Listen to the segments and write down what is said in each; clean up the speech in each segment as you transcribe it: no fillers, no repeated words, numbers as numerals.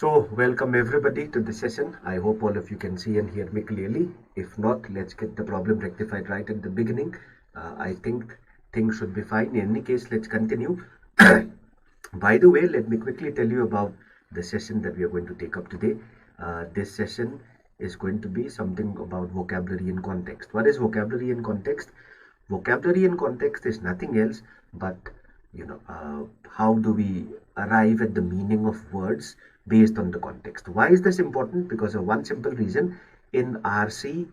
So, welcome everybody to the session. I hope all of you can see and hear me clearly. If not, let's get the problem rectified right at the beginning. I think things should be fine. In any case, let's continue. By the way, let me quickly tell you about the session that we are going to take up today. This session is going to be something about vocabulary in context. What is vocabulary in context? Vocabulary in context is nothing else but how do we arrive at the meaning of words based on the context. Why is this important? Because of one simple reason. In RC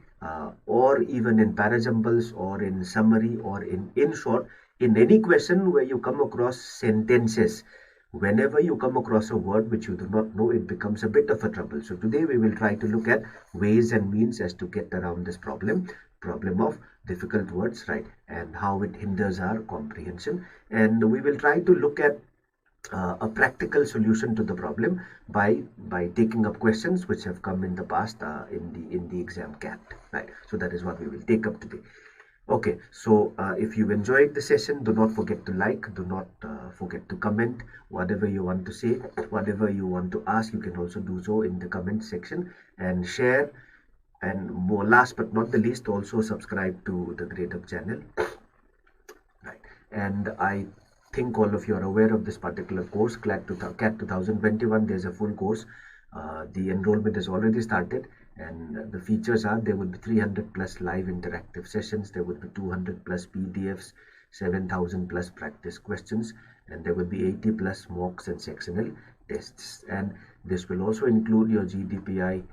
or even in parajumbles or in summary or in short, in any question where you come across sentences, whenever you come across a word which you do not know, it becomes a bit of a trouble. So today we will try to look at ways and means as to get around this problem of difficult words, right, and how it hinders our comprehension. And we will try to look at a practical solution to the problem by taking up questions which have come in the past in the exam CAT, right? So that is what we will take up today. Okay, so if you enjoyed the session, do not forget to like, do not forget to comment whatever you want to say, whatever you want to ask. You can also do so in the comment section, and share, and more, last but not the least, also subscribe to the Gradeup channel, right? And I think all of you are aware of this particular course, CAT 2021. There's a full course. The enrollment has already started, and the features are there would be 300 plus live interactive sessions, there would be 200 plus PDFs, 7,000 plus practice questions, and there would be 80 plus mocks and sectional tests. And this will also include your GDPI,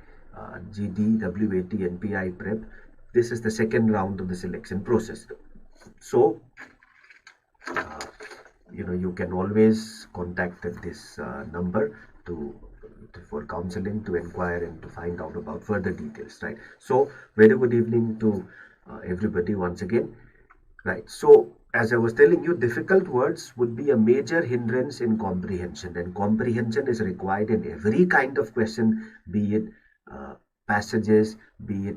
GD, WAT, and PI prep. This is the second round of the selection process. So you can always contact this number for counseling, to inquire and to find out about further details, right? So very good evening to everybody once again, right? So as I was telling you, difficult words would be a major hindrance in comprehension, and comprehension is required in every kind of question, be it passages, be it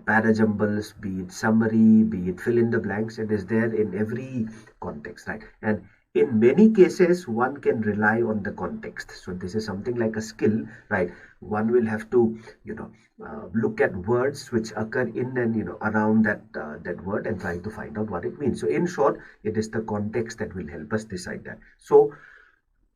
parajumbles, be it summary, be it fill in the blanks. It is there in every context, right? And in many cases, one can rely on the context. So this is something like a skill, right? One will have to, look at words which occur in and around that word and try to find out what it means. So in short, it is the context that will help us decide that. So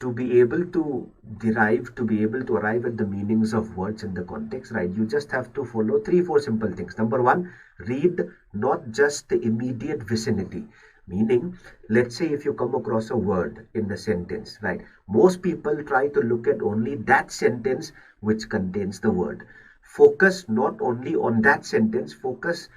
to be able to arrive at the meanings of words in the context, right, you just have to follow 3-4 simple things. Number one, read not just the immediate vicinity. Meaning, let's say if you come across a word in the sentence, right, most people try to look at only that sentence which contains the word. Focus not only on that sentence, focus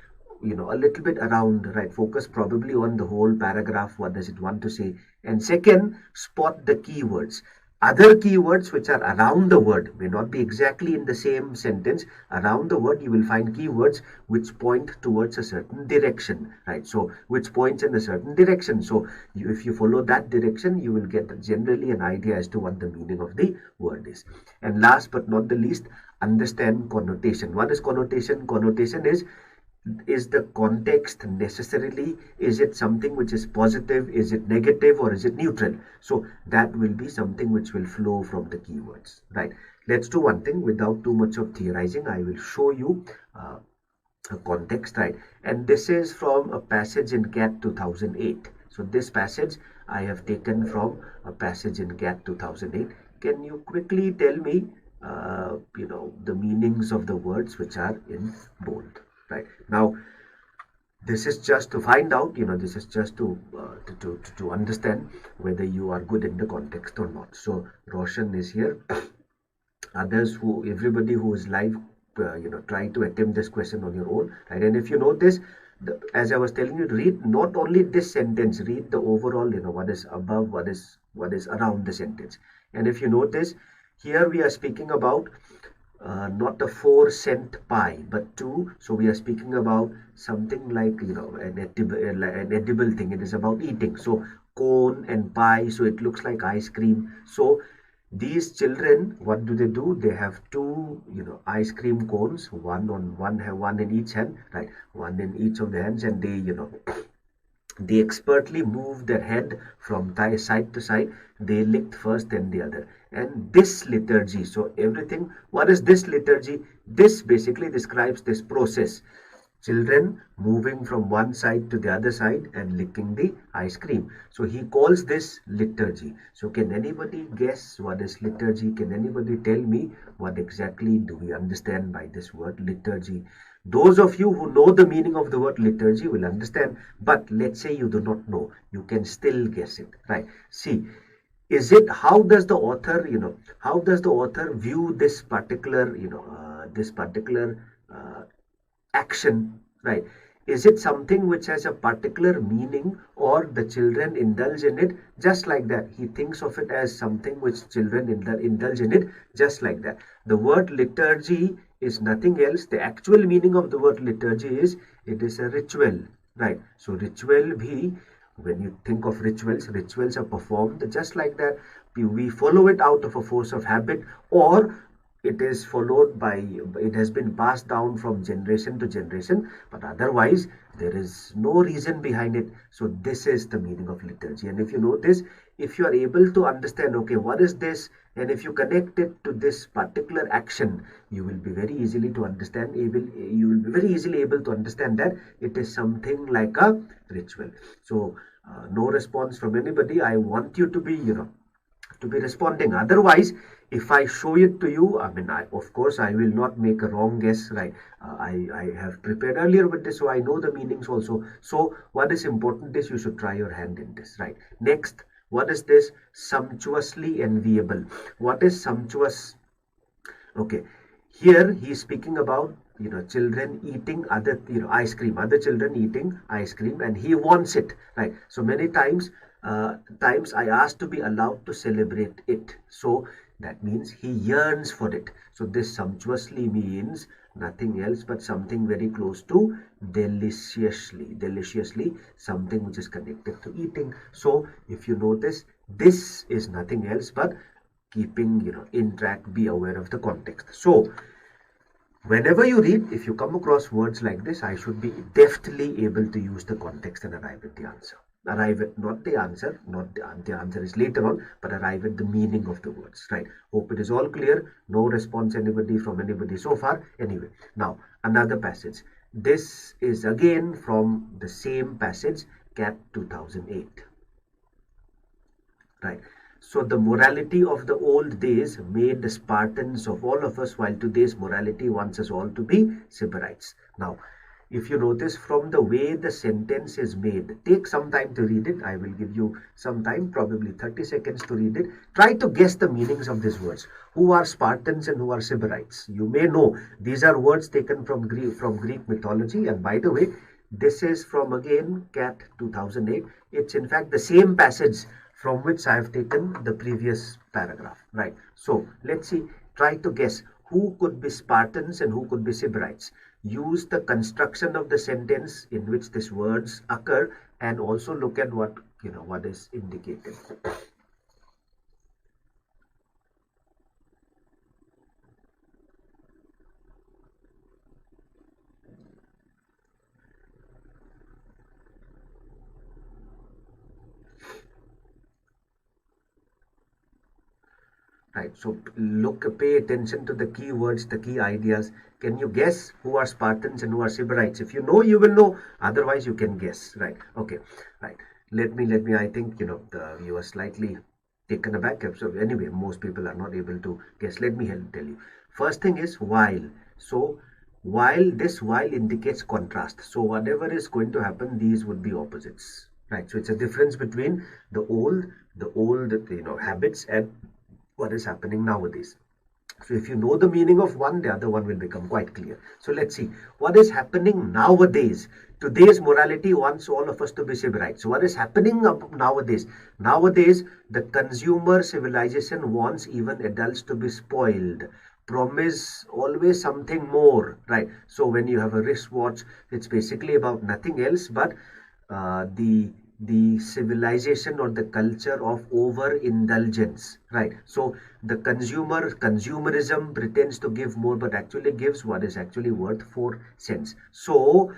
a little bit around, right? Focus probably on the whole paragraph. What does it want to say? And second, spot the keywords. Other keywords which are around the word may not be exactly in the same sentence. Around the word, you will find keywords which point towards a certain direction, right? So, which points in a certain direction. So, if you follow that direction, you will get generally an idea as to what the meaning of the word is. And last but not the least, understand connotation. What is connotation? Connotation is the context necessarily, is it something which is positive, is it negative, or is it neutral? So that will be something which will flow from the keywords, right? Let's do one thing without too much of theorizing. I will show you a context, right? And this is from a passage in CAT 2008. So this passage I have taken from a passage in CAT 2008. Can you quickly tell me the meanings of the words which are in bold? Right now, this is just to find out, this is just to understand whether you are good in the context or not. So Roshan is here. Everybody who is live, try to attempt this question on your own, right? And if you notice, as I was telling you, read not only this sentence, read the overall, what is above, what is around the sentence. And if you notice, here we are speaking about not a 4-cent pie, but 2. So we are speaking about something like an edible thing. It is about eating. So cone and pie. So it looks like ice cream. So these children, what do? They have 2 ice cream cones, one in each hand, right? One in each of the hands, and they They expertly moved their head from side to side. They licked first, then the other. And this liturgy, so everything, what is this liturgy? This basically describes this process. Children moving from one side to the other side and licking the ice cream. So he calls this liturgy. So can anybody guess what is liturgy? Can anybody tell me what exactly do we understand by this word liturgy? Those of you who know the meaning of the word liturgy will understand, but let's say you do not know, you can still guess it, right? See, is it, how does the author, how does the author view this particular, this particular action, right? Is it something which has a particular meaning, or the children indulge in it just like that? He thinks of it as something which children indulge in it just like that. The word liturgy is nothing else. The actual meaning of the word liturgy is, it is a ritual, right? So ritual bhi, when you think of rituals, rituals are performed just like that. We follow it out of a force of habit, or it is followed by, it has been passed down from generation to generation, but otherwise there is no reason behind it. So this is the meaning of liturgy. And if you notice, if you are able to understand, okay, what is this, and if you connect it to this particular action, you will be very easily to understand, you will be very easily able to understand that it is something like a ritual. So no response from anybody. I want you to be, to be responding. Otherwise, if I show it to you, I mean, of course, I will not make a wrong guess, right? I have prepared earlier with this, so I know the meanings also. So what is important is you should try your hand in this, right? Next, what is this? Sumptuously enviable. What is sumptuous? Okay, here he is speaking about, children eating other, ice cream, other children eating ice cream, and he wants it, right? So many times, I asked to be allowed to celebrate it. So that means he yearns for it. So this sumptuously means nothing else but something very close to deliciously, something which is connected to eating. So if you notice, this is nothing else but keeping, in track, be aware of the context. So whenever you read, if you come across words like this, I should be deftly able to use the context and arrive at the answer. Arrive at not the answer, not the answer is later on, but arrive at the meaning of the words, right? Hope it is all clear. No response from anybody so far. Anyway, now another passage. This is again from the same passage, Cat 2008, right? So the morality of the old days made the Spartans of all of us, while today's morality wants us all to be Sybarites. Now, if you notice from the way the sentence is made, take some time to read it. I will give you some time, probably 30 seconds to read it. Try to guess the meanings of these words. Who are Spartans and who are Sybarites? You may know these are words taken from Greek mythology. And by the way, this is from again Cat 2008. It's in fact the same passage from which I have taken the previous paragraph, right? So let's see, try to guess who could be Spartans and who could be Sybarites. Use the construction of the sentence in which these words occur, and also look at what is indicated. Right, so pay attention to the key words, the key ideas. Can you guess who are Spartans and who are Sybarites? If you know, you will know. Otherwise, you can guess, right? Okay, right. Let me. I think you are slightly taken aback. So anyway, most people are not able to guess. Let me tell you. First thing is while. So while indicates contrast. So whatever is going to happen, these would be opposites, right? So it's a difference between the old habits and what is happening nowadays. So if you know the meaning of one, the other one will become quite clear. So let's see what is happening nowadays. Today's morality wants all of us to be Sybarites. So what is happening nowadays? Nowadays, the consumer civilization wants even adults to be spoiled. Promise always something more, right? So when you have a wristwatch, it's basically about nothing else but the civilization or the culture of overindulgence, right? So the consumerism pretends to give more, but actually gives what is actually worth 4 cents. So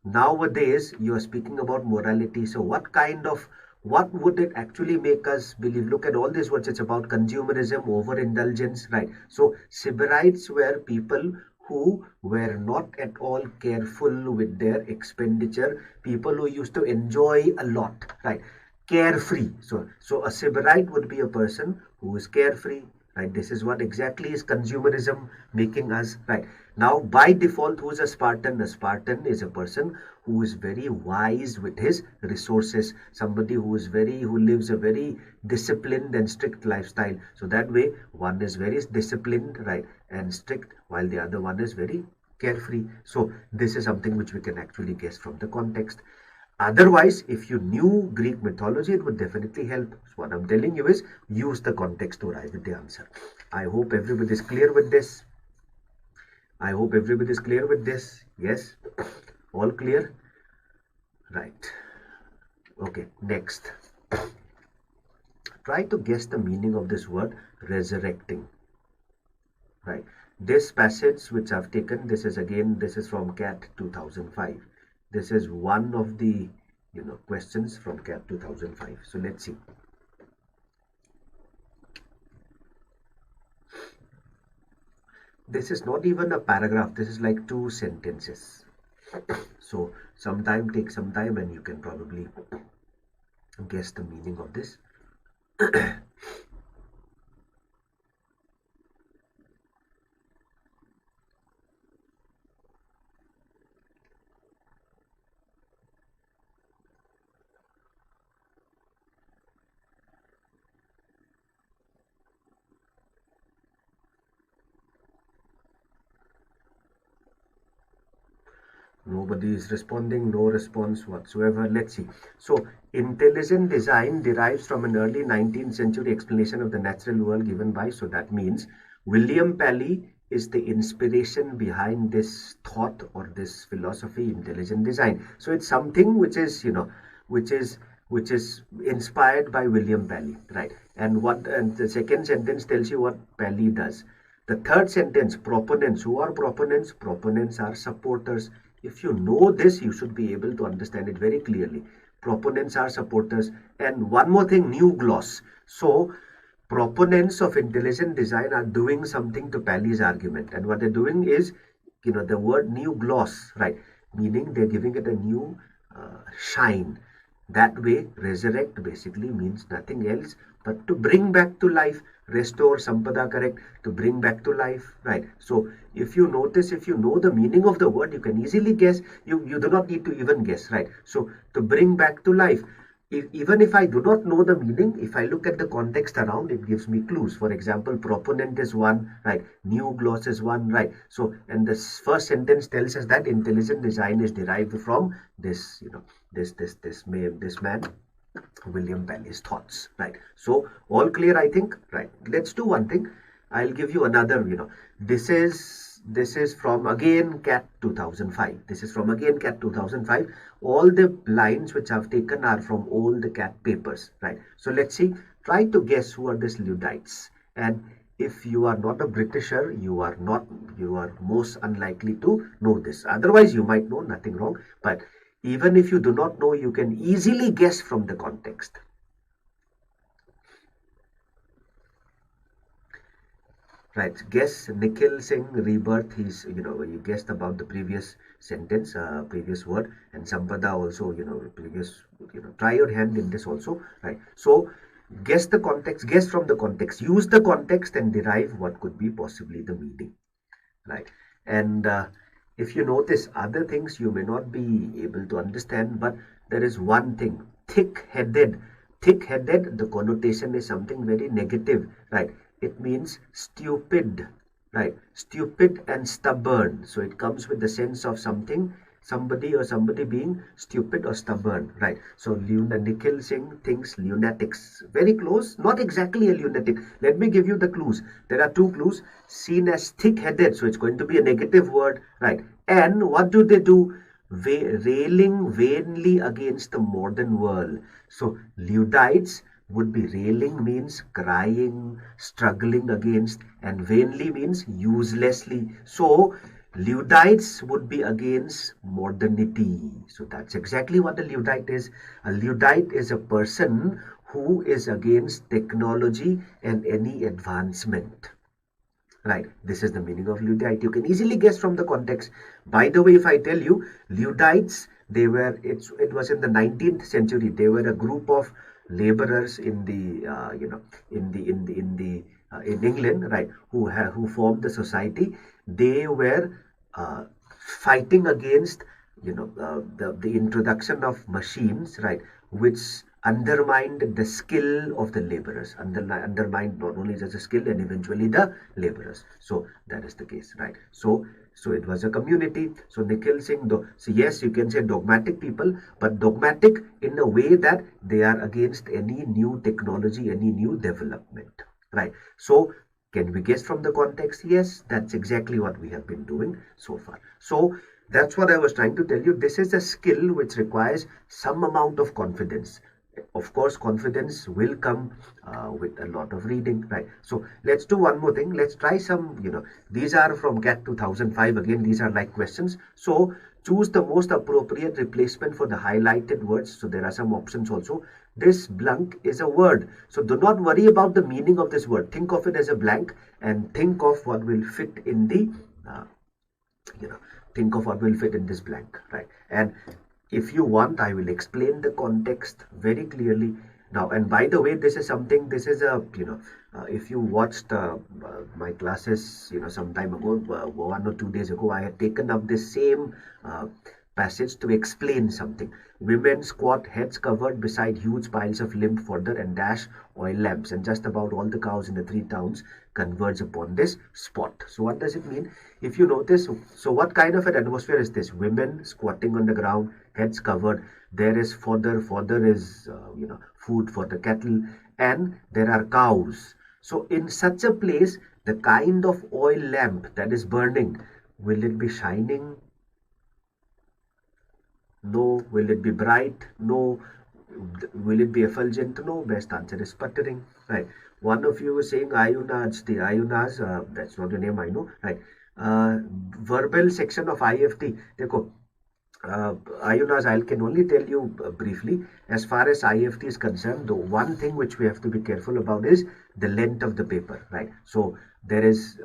Nowadays, you are speaking about morality. So what would it actually make us believe? Look at all these words. It's about consumerism, overindulgence, right? So Sybarites were people who were not at all careful with their expenditure, people who used to enjoy a lot, right? Carefree. So a Sybarite would be a person who is carefree, right? This is what exactly is consumerism making us, right? Now, by default, who's a Spartan? A Spartan is a person who is very wise with his resources, somebody who lives a very disciplined and strict lifestyle. So that way, one is very disciplined, right, and strict, while the other one is very carefree. So this is something which we can actually guess from the context. Otherwise, if you knew Greek mythology, it would definitely help. So what I'm telling you is use the context to arrive at the answer. I hope everybody is clear with this. I hope everybody is clear with this. Yes? All clear? Right. Okay, next. Try to guess the meaning of this word resurrecting. Right. This passage which I've taken, this is from CAT 2005. This is one of the questions from CAT 2005. So let's see. This is not even a paragraph. This is like 2 sentences. So take some time and you can probably guess the meaning of this. Nobody is responding, no response whatsoever. Let's see. So, intelligent design derives from an early 19th century explanation of the natural world given by, so that means William Paley is the inspiration behind this thought or this philosophy, intelligent design. So, it's something which is, which is inspired by William Paley, right? And the second sentence tells you what Paley does. The third sentence, proponents. Who are proponents? Proponents are supporters. If you know this, you should be able to understand it very clearly. Proponents are supporters. And one more thing, new gloss. So, proponents of intelligent design are doing something to Paley's argument. And what they're doing is, the word new gloss, right? Meaning they're giving it a new shine. That way, resurrect basically means nothing else but to bring back to life, restore, sampada, correct, to bring back to life, right? So, if you notice, if you know the meaning of the word, you can easily guess. You do not need to even guess, right? So, to bring back to life. Even if I do not know the meaning, if I look at the context around, it gives me clues. For example, proponent is one, right? New gloss is one, right? So, and this first sentence tells us that intelligent design is derived from this, this man, William Paley's thoughts, right? So, all clear, I think, right? Let's do one thing. I'll give you another, this is from again CAT 2005. This is from again CAT 2005. All the lines which I've taken are from all the CAT papers, right? So let's see. Try to guess who are these Luddites. And if you are not a Britisher, you are most unlikely to know this. Otherwise, you might know, nothing wrong. But even if you do not know, you can easily guess from the context. Right, guess Nikhil Singh rebirth. He's, you guessed about the previous sentence, previous word, and Sampada also, previous, try your hand in this also, right? So, guess the context, guess from the context, use the context and derive what could be possibly the meaning, right? And if you notice other things, you may not be able to understand, but there is one thing, thick-headed. Thick-headed, the connotation is something very negative, right? It means stupid, right? Stupid and stubborn. So it comes with the sense of somebody being stupid or stubborn, right? So Nikhil Singh thinks lunatics. Very close, not exactly a lunatic. Let me give you the clues. There are 2 clues. Seen as thick-headed, so it's going to be a negative word, right? And what do they do? Railing vainly against the modern world. So Luddites would be railing means crying, struggling against, and vainly means uselessly. So Luddites would be against modernity. So that's exactly what a Luddite is. A Luddite is a person who is against technology and any advancement. Right, this is the meaning of Luddite. You can easily guess from the context. By the way, if I tell you Luddites, it was in the 19th century. They were a group of laborers in the in England, right, who formed the society. They were fighting against the introduction of machines, right, which undermined the skill of the laborers, undermined not only just the skill and eventually the laborers. So that is the case, right? So it was a community. So Nikhil Singh, so yes, you can say dogmatic people, but dogmatic in a way that they are against any new technology, any new development, right? So can we guess from the context? Yes, that's exactly what we have been doing so far. So that's what I was trying to tell you. This is a skill which requires some amount of confidence. Of course, confidence will come with a lot of reading, right? So let's do one more thing. Let's try some, these are from CAT 2005. Again, these are like questions. So choose the most appropriate replacement for the highlighted words. So there are some options also. This blank is a word. So do not worry about the meaning of this word. Think of it as a blank and think of what will fit in the, you know, think of what will fit in this blank, right? And if you want, I will explain the context very clearly now. And by the way, this is something, this is a, if you watched my classes, some time ago, 1 or 2 days ago, I had taken up this same passage to explain something. Women squat heads covered beside huge piles of limbed fodder and dash oil lamps, and just about all the cows in the 3 towns converge upon this spot. So what does it mean? If you notice, so what kind of an atmosphere is this? Women squatting on the ground, heads covered. There is fodder. Fodder is, food for the cattle, and there are cows. So in such a place, the kind of oil lamp that is burning, will it be shining? No. Will it be bright? No. Will it be effulgent? No. Best answer is sputtering. Right. One of you is saying Ayunas. The Ayunas, that's not your name, I know. Right. Verbal section of IFT. Dekho, Ayunas, I can only tell you briefly. As far as IFT is concerned, the one thing which we have to be careful about is the length of the paper, right? So there is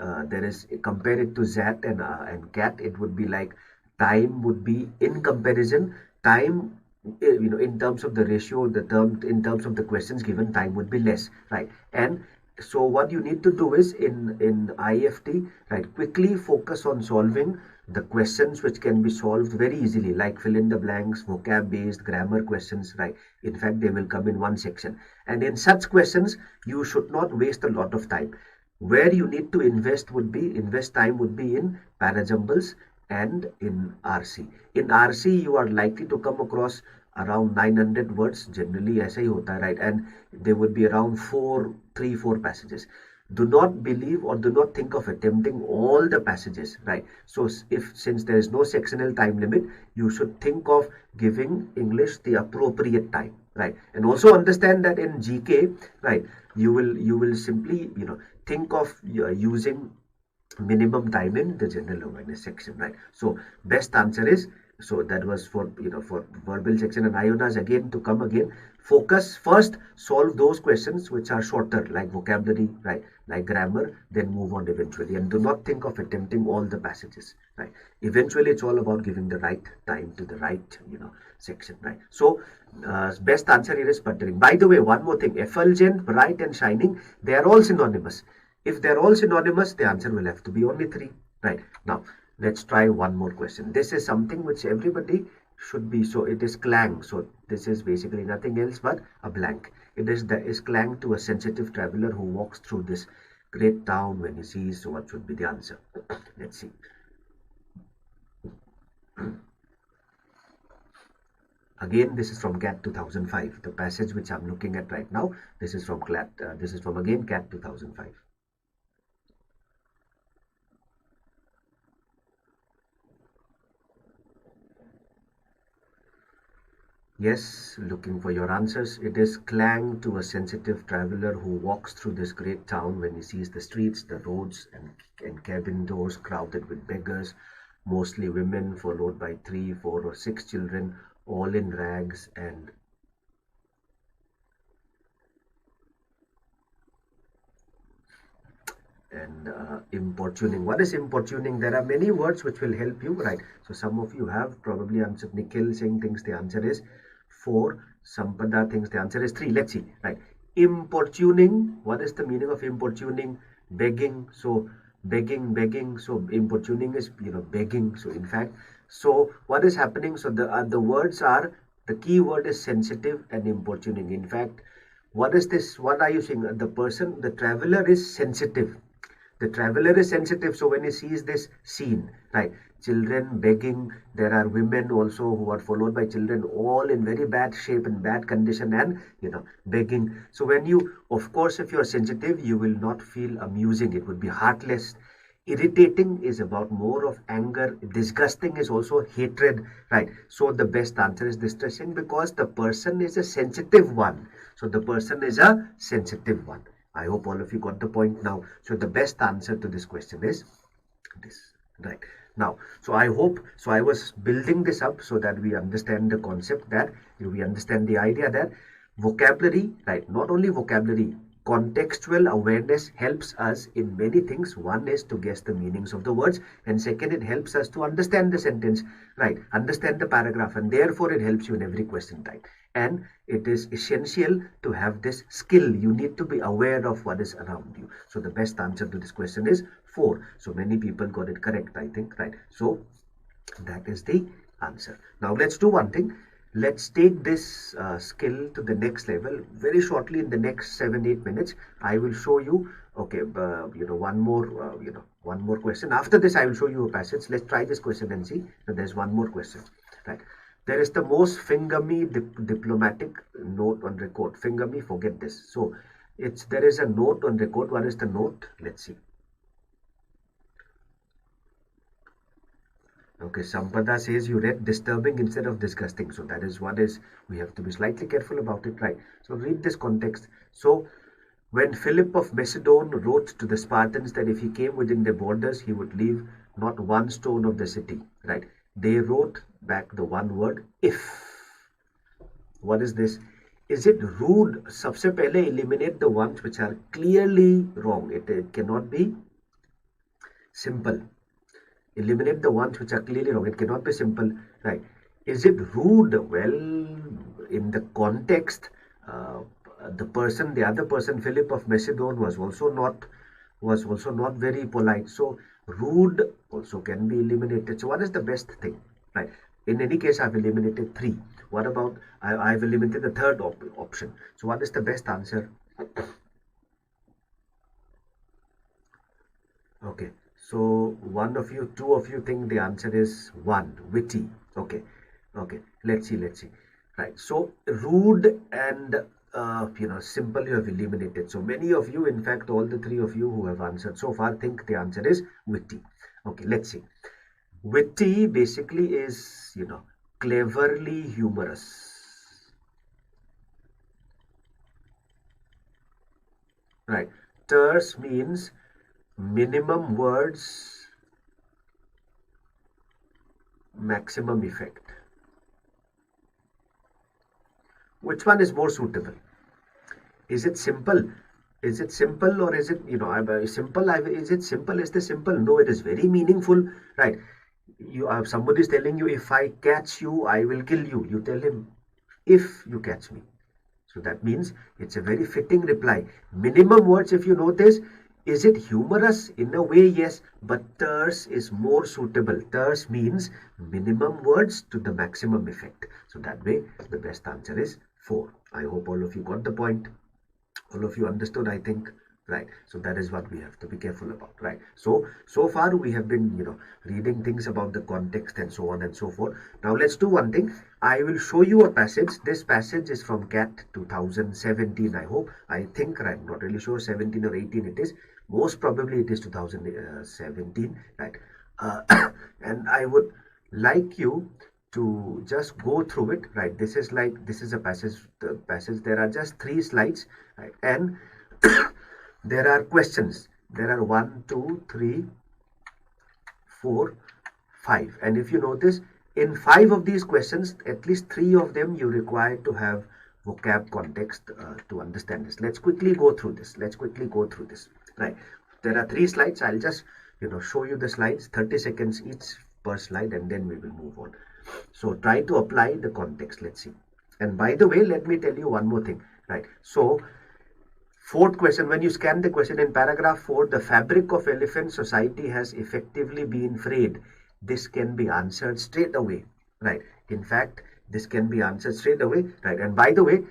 compare it to ZAT and CAT, it would be like time would be in comparison. Time, in terms of the ratio, the term in terms of the questions given, time would be less, right? And so what you need to do is in IFT, right, quickly focus on solving the questions which can be solved very easily, like fill in the blanks, vocab based, grammar questions, right? In fact, they will come in one section. And in such questions, you should not waste a lot of time. Where you need to invest time would be in parajumbles and in RC. In RC, you are likely to come across around 900 words. Generally, ऐसा ही होता है, right? And there would be around 4 passages. Do not believe or do not think of attempting all the passages, right? So if since there is no sectional time limit, you should think of giving English the appropriate time, right? And also understand that in GK, right, you will simply think of using minimum time in the general awareness section, right? So best answer is, so that was for verbal section. And Ionas, again, to come again, focus first, solve those questions which are shorter, like vocabulary, right, like grammar, then move on eventually. And do not think of attempting all the passages, right? Eventually it's all about giving the right time to the right section, right? So best answer here is sputtering. By the way, one more thing: effulgent, bright and shining, they are all synonymous. If they're all synonymous, the answer will have to be only 3. Right. Now, let's try one more question. This is something which everybody should be. So it is clang. So this is basically nothing else but a blank. It is clang to a sensitive traveler who walks through this great town when he sees. So what should be the answer? Let's see. Again, this is from CAT 2005. The passage which I'm looking at right now, this is from CAT. This is from again CAT 2005. Yes, looking for your answers. It is clang to a sensitive traveler who walks through this great town when he sees the streets, the roads, and cabin doors crowded with beggars, mostly women, followed by three, four, or six children, all in rags and importuning. What is importuning? There are many words which will help you, right? So some of you have probably answered. Nikhil Singh thinks the answer is 4. Sampada thinks the answer is 3. Let's see, right? Importuning. What is the meaning of importuning? Begging. So begging. So importuning is, begging. So in fact, so what is happening? So the words are, the key word is sensitive and importuning. In fact, what is this? What are you saying? The traveler is sensitive. The traveler is sensitive, so when he sees this scene, right, children begging, there are women also who are followed by children, all in very bad shape and bad condition, and begging. So when you, of course, if you are sensitive, you will not feel amusing. It would be heartless. Irritating is about more of anger. Disgusting is also hatred, right? So the best answer is distressing, because the person is a sensitive one. So the person is a sensitive one. I hope all of you got the point now. So the best answer to this question is this, right? Now, so I hope, so I was building this up so that we understand the concept, that we understand the idea that vocabulary, right? Not only vocabulary, contextual awareness helps us in many things. One is to guess the meanings of the words, and second, it helps us to understand the sentence, right? Understand the paragraph, and therefore it helps you in every question type. And it is essential to have this skill. You need to be aware of what is around you. So the best answer to this question is 4. So many people got it correct, I think, right? So that is the answer. Now let's do one thing. Let's take this skill to the next level. Very shortly, in the next 7-8 minutes, I will show you, okay, one more question. After this, I will show you a passage. Let's try this question and see. So there's one more question, right? There is the most Fingami diplomatic note on record. Fingami, forget this. So there is a note on record. What is the note? Let's see. Okay, Sampada says you read disturbing instead of disgusting. So that is what is, we have to be slightly careful about it, right? So read this context. So when Philip of Macedon wrote to the Spartans that if he came within their borders, he would leave not one stone of the city, right? They wrote back the one word, if. What is this? Is it rude? सबसे पहले eliminate the ones which are clearly wrong. It cannot be simple. Eliminate the ones which are clearly wrong. It cannot be simple, right? Is it rude? Well, in the context, the other person, Philip of Macedon, was also not very polite. So rude also can be eliminated. So what is the best thing, right? In any case, I've eliminated 3. What about, I've eliminated the third option. So what is the best answer? Okay. So two of you think the answer is 1, witty. Okay. Let's see. Right. So rude and simple you have eliminated. So many of you, in fact, all the 3 of you who have answered so far think the answer is witty. Okay. Let's see. Witty basically is, cleverly humorous. Right. Terse means minimum words, maximum effect. Which one is more suitable? Is it simple? Is it simple, or is it, simple? Is it simple? Is this simple? No, it is very meaningful, right? Somebody is telling you, if I catch you, I will kill you. You tell him, if you catch me. So that means it's a very fitting reply. Minimum words, if you notice, is it humorous? In a way, yes, but terse is more suitable. Terse means minimum words to the maximum effect. So that way, the best answer is 4. I hope all of you got the point. All of you understood, I think. Right. So that is what we have to be careful about. Right. So far we have been, reading things about the context and so on and so forth. Now let's do one thing. I will show you a passage. This passage is from CAT 2017. I think, I'm not really sure, 17 or 18 it is. Most probably it is 2017. Right. And I would like you to just go through it, right? This is a passage, there are just 3 slides, right? And there are questions. There are 1, 2, 3, 4, 5. And if you notice, in 5 of these questions, at least 3 of them you require to have vocab context to understand this. Let's quickly go through this. Right. There are 3 slides. I'll just show you the slides, 30 seconds each per slide, and then we will move on. So try to apply the context. Let's see. And by the way, let me tell you one more thing, right? So 4th question, when you scan the question in paragraph 4, the fabric of elephant society has effectively been frayed. This can be answered straight away, right? In fact, this can be answered straight away, right? And by the way,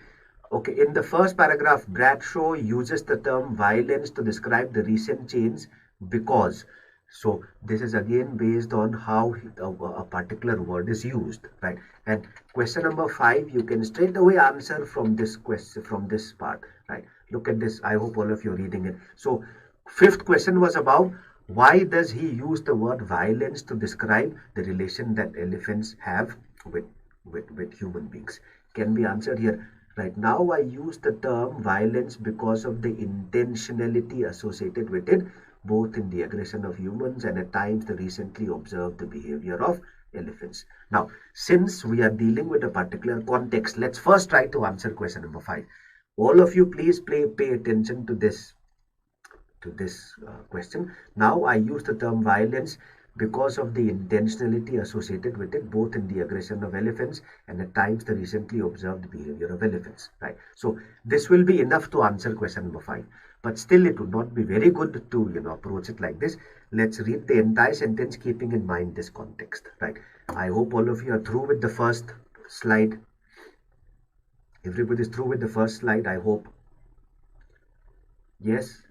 okay, in the first paragraph, Bradshaw uses the term violence to describe the recent change because. So this is again based on how a particular word is used, right? And question number 5, you can straight away answer from this question, from this part, right? Look at this. I hope all of you are reading it. So 5th question was about why does he use the word violence to describe the relation that elephants have with human beings? Can be answered here. Right now, I use the term violence because of the intentionality associated with it, both in the aggression of humans and at times the recently observed the behavior of elephants. Now, since we are dealing with a particular context, let's first try to answer question number 5. All of you, please pay attention to this question. Now, I use the term violence because of the intentionality associated with it, both in the aggression of elephants and at times the recently observed behavior of elephants, right? So this will be enough to answer question number 5, but still it would not be very good to approach it like this. Let's read the entire sentence keeping in mind this context, right? I hope all of you are through with the first slide. Everybody is through with the first slide, I hope. Yes.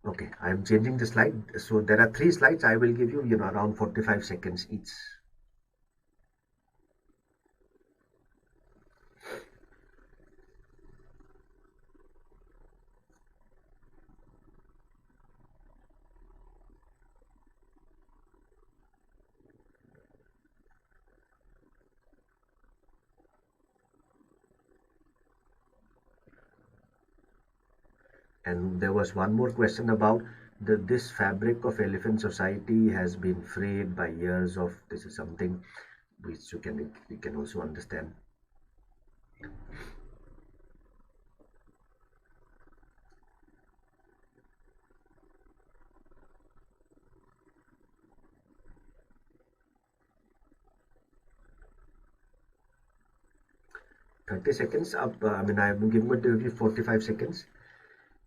Okay, I am changing the slide. So there are 3 slides. I will give you, around 45 seconds each. And there was one more question about this fabric of elephant society has been frayed by years of. This is something which you can also understand. "30 seconds up." I have been giving it to you 45 seconds.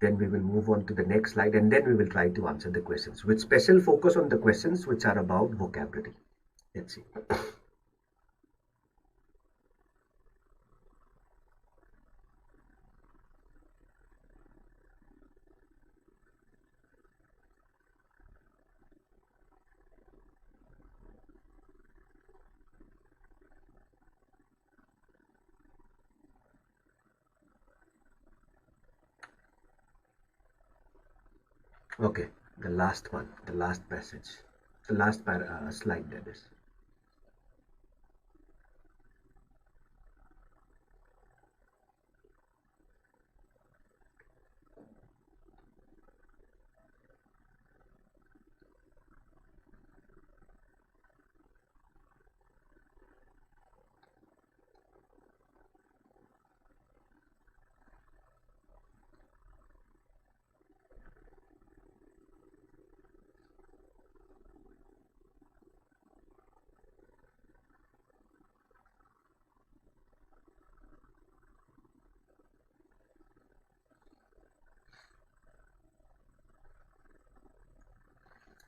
Then we will move on to the next slide, and then we will try to answer the questions with special focus on the questions which are about vocabulary. Let's see. Okay, the last one, the last passage, the last slide, that is.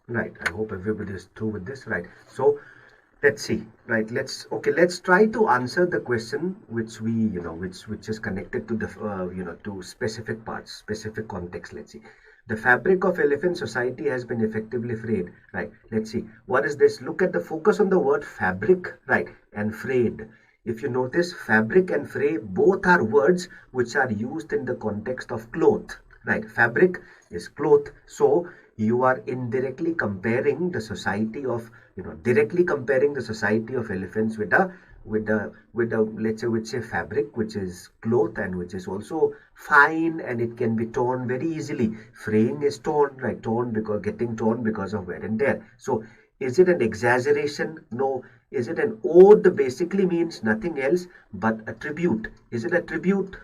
Right, I hope everybody is through with this, right? So let's see, right? Let's try to answer the question which we which is connected to the to specific parts, specific context. Let's see. The fabric of elephant society has been effectively frayed, right? Let's see, what is this? Look at the focus on the word fabric, right, and frayed. If you notice, fabric and fray both are words which are used in the context of cloth, right? Fabric is cloth. So you are indirectly comparing the society of, directly comparing the society of elephants with a let's say, which say fabric, which is cloth, and which is also fine, and it can be torn very easily. Fraying is torn, right? Torn because getting torn because of wear and tear. So is it an exaggeration? No. Is it an ode? Basically means nothing else but a tribute. Is it a tribute?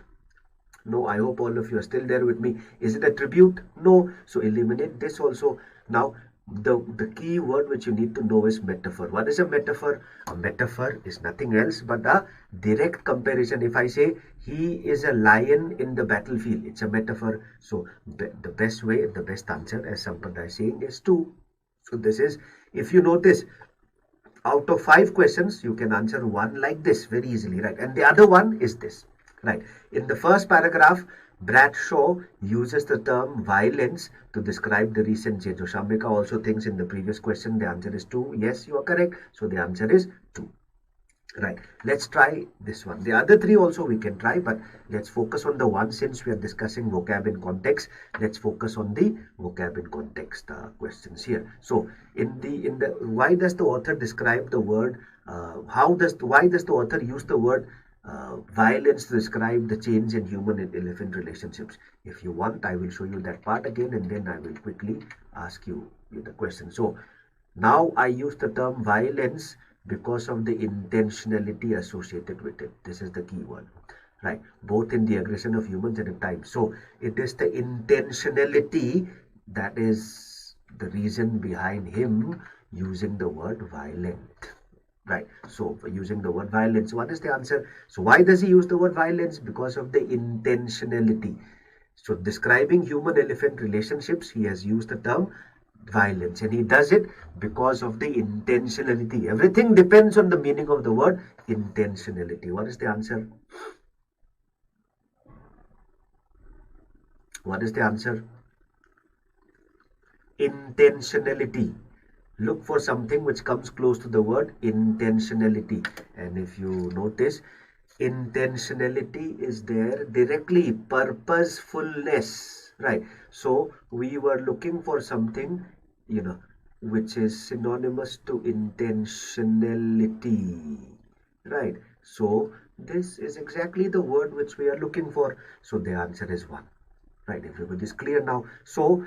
No. I hope all of you are still there with me. Is it a tribute? No. So eliminate this also. Now, the key word which you need to know is metaphor. What is a metaphor? A metaphor is nothing else but a direct comparison. If I say he is a lion in the battlefield, it's a metaphor. So the best way, the best answer, as Sampada is saying, is 2. So this is, if you notice, out of 5 questions, you can answer 1 like this very easily, right? And the other one is this, right? In the first paragraph, Bradshaw uses the term violence to describe the recent change. So Shambhika also thinks in the previous question the answer is 2. Yes, you are correct. So the answer is 2. Right. Let's try this one. The other 3 also we can try, but let's focus on the one, since we are discussing vocab in context. Let's focus on the vocab in context questions here. So in the why does the author describe the word? Why does the author use the word violence to describe the change in human and elephant relationships? If you want, I will show you that part again, and then I will quickly ask you the question. So now I use the term violence because of the intentionality associated with it. This is the key word, right? Both in the aggression of humans and at times. So it is the intentionality that is the reason behind him using the word violent, right? So using the word violence, what is the answer? So why does he use the word violence? Because of the intentionality. So describing human-elephant relationships, he has used the term violence, and he does it because of the intentionality. Everything depends on the meaning of the word intentionality. What is the answer? What is the answer? Intentionality. Look for something which comes close to the word intentionality, and if you notice, intentionality is there directly. Purposefulness, right? So we were looking for something, which is synonymous to intentionality, right? So this is exactly the word which we are looking for. So the answer is 1, right? Everybody is clear now. So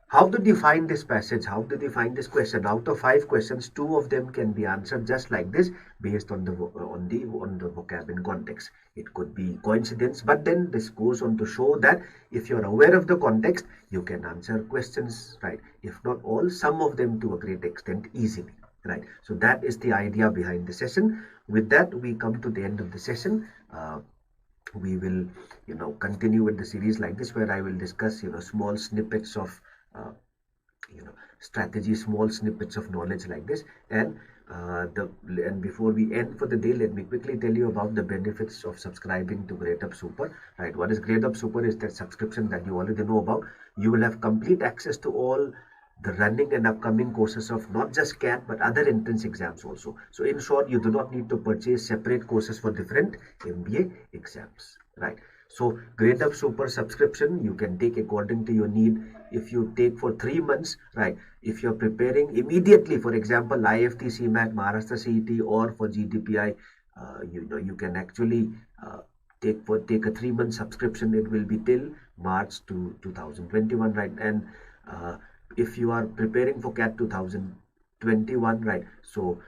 how did you find this passage? How did you find this question? Out of 5 questions, 2 of them can be answered just like this, based on the vocab in context. It could be coincidence, but then this goes on to show that if you are aware of the context, you can answer questions, right? If not all, some of them to a great extent easily, right? So that is the idea behind the session. With that, we come to the end of the session. We will, continue with the series like this, where I will discuss, small snippets of strategy, small snippets of knowledge like this. And before we end for the day, let me quickly tell you about the benefits of subscribing to Gradeup Super, right? What is Gradeup Super? Is that subscription that you already know about. You will have complete access to all the running and upcoming courses of not just CAT but other entrance exams also. So in short, you do not need to purchase separate courses for different MBA exams, right? So Gradeup Super subscription you can take according to your need. If you take for 3 months, right? If you're preparing immediately, for example, IFT, CMAT, Maharashtra CET, or for GDPI, you can actually take a 3-month subscription. It will be till March 2021, right? And if you are preparing for CAT 2021, right? So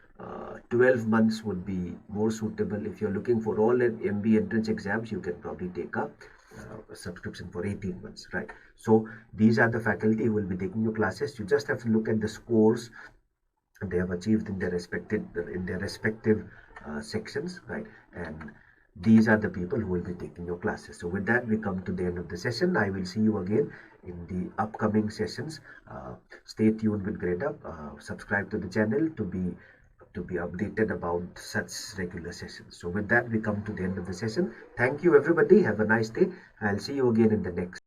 12 months would be more suitable. If you're looking for all MBA entrance exams, you can probably take a subscription for 18 months, right? So these are the faculty who will be taking your classes. You just have to look at the scores they have achieved in their respective sections, right? And these are the people who will be taking your classes. So with that, we come to the end of the session. I will see you again in the upcoming sessions. Stay tuned with Gradeup. Subscribe to the channel to be updated about such regular sessions. So with that, we come to the end of the session. Thank you, everybody. Have a nice day. I'll see you again in the next.